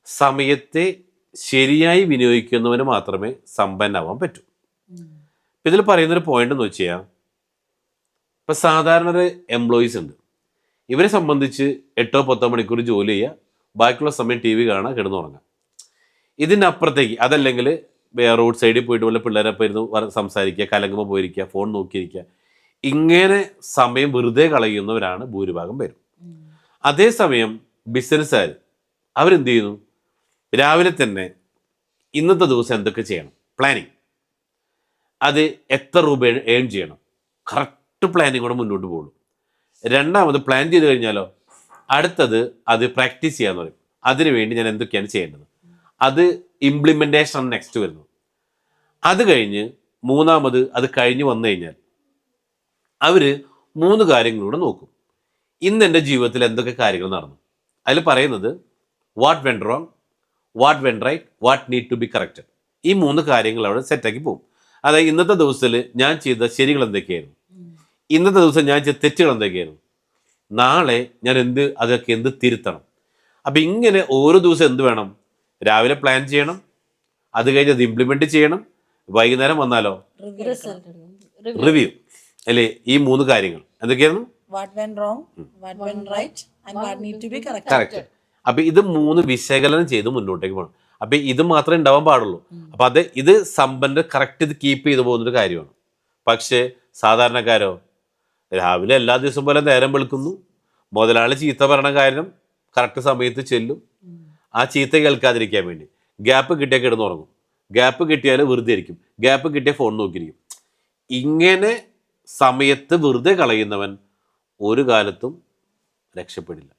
സമയത്തെ ശരിയായി വിനിയോഗിക്കുന്നവന് മാത്രമേ സമ്പന്നാവാൻ പറ്റൂ. ഇതിൽ പറയുന്നൊരു പോയിന്റ് എന്ന് വെച്ചാൽ, ഇപ്പം സാധാരണ ഒരു എംപ്ലോയീസ് ഉണ്ട്. ഇവരെ സംബന്ധിച്ച് 8-10 മണിക്കൂർ ജോലി ചെയ്യുക, ബാക്കിയുള്ള സമയം TV കാണുക, കിടന്നുറങ്ങുക. ഇതിനപ്പുറത്തേക്ക് അതല്ലെങ്കിൽ റോഡ് സൈഡിൽ പോയിട്ട് വല്ല പിള്ളേരൊപ്പം ഇരുന്ന് സംസാരിക്കുക, കലങ്ങുമ്പോൾ പോയിരിക്കുക, ഫോൺ നോക്കിയിരിക്കുക, ഇങ്ങനെ സമയം വെറുതെ കളയുന്നവരാണ് ഭൂരിഭാഗം പേരും. അതേസമയം ബിസിനസ്സുകാർ അവരെന്ത് ചെയ്യുന്നു? രാവിലെ തന്നെ ഇന്നത്തെ ദിവസം എന്തൊക്കെ ചെയ്യണം, പ്ലാനിങ്, അത് എത്ര രൂപ ഏൺ ചെയ്യണം, കറക്റ്റ് പ്ലാനിങ് കൂടെ മുന്നോട്ട് പോകുള്ളൂ. രണ്ടാമത് പ്ലാൻ ചെയ്ത് കഴിഞ്ഞാലോ അടുത്തത് അത് പ്രാക്ടീസ് ചെയ്യാന്ന് പറയും. അതിനുവേണ്ടി ഞാൻ എന്തൊക്കെയാണ് ചെയ്യേണ്ടത്, അത് ഇംപ്ലിമെൻറ്റേഷൻ നെക്സ്റ്റ് വരുന്നു. അത് കഴിഞ്ഞ് മൂന്നാമത് അത് കഴിഞ്ഞ് വന്നു കഴിഞ്ഞാൽ അവർ 3 കാര്യങ്ങളൂടെ നോക്കും. ഇന്ന് എൻ്റെ ജീവിതത്തിൽ എന്തൊക്കെ കാര്യങ്ങൾ നടന്നു. അതിൽ പറയുന്നത് what went wrong, what went right, what need to be corrected. ഈ 3 കാര്യങ്ങൾ അവിടെ സെറ്റാക്കി പോകും. അതായത് ഇന്നത്തെ ദിവസത്തിൽ ഞാൻ ചെയ്ത ശരികൾ എന്തൊക്കെയായിരുന്നു, ഇന്നത്തെ ദിവസം ഞാൻ ചെയ്ത തെറ്റുകൾ എന്തൊക്കെയായിരുന്നു, നാളെ ഞാൻ അതൊക്കെ എന്ത് തിരുത്തണം. അപ്പം ഇങ്ങനെ ഓരോ ദിവസം എന്ത് വേണം, രാവിലെ പ്ലാൻ ചെയ്യണം, അത് കഴിഞ്ഞ് അത് ഇംപ്ലിമെൻറ്റ് ചെയ്യണം, വൈകുന്നേരം വന്നാലോ റിവ്യൂ. അല്ലേ? ഈ 3 കാര്യങ്ങൾ എന്തൊക്കെയായിരുന്നു? കറക്റ്റ്. അപ്പം ഇത് 3 വിശകലനം ചെയ്ത് മുന്നോട്ടേക്ക് പോകണം. അപ്പം ഇത് മാത്രമേ ഉണ്ടാവാൻ പാടുള്ളൂ. അപ്പം ഇത് സമ്പന്ന കറക്റ്റ് ഇത് കീപ്പ് ചെയ്ത് പോകുന്നൊരു കാര്യമാണ്. പക്ഷേ സാധാരണക്കാരോ രാവിലെ എല്ലാ ദിവസവും പോലെ നേരം വെളുക്കുന്നു, മുതലാളി ചീത്ത പറയണ കാര്യം കറക്റ്റ് സമയത്ത് ചെല്ലും, ആ ചീത്ത കേൾക്കാതിരിക്കാൻ വേണ്ടി ഗ്യാപ്പ് കിട്ടിയാൽ കിടന്നുറങ്ങും, ഗ്യാപ്പ് കിട്ടിയാൽ വെറുതെ ഇരിക്കും, ഗ്യാപ്പ് കിട്ടിയാൽ ഫോൺ നോക്കിയിരിക്കും. ഇങ്ങനെ സമയത്ത് വെറുതെ കളയുന്നവൻ ഒരു കാലത്തും രക്ഷപ്പെടില്ല.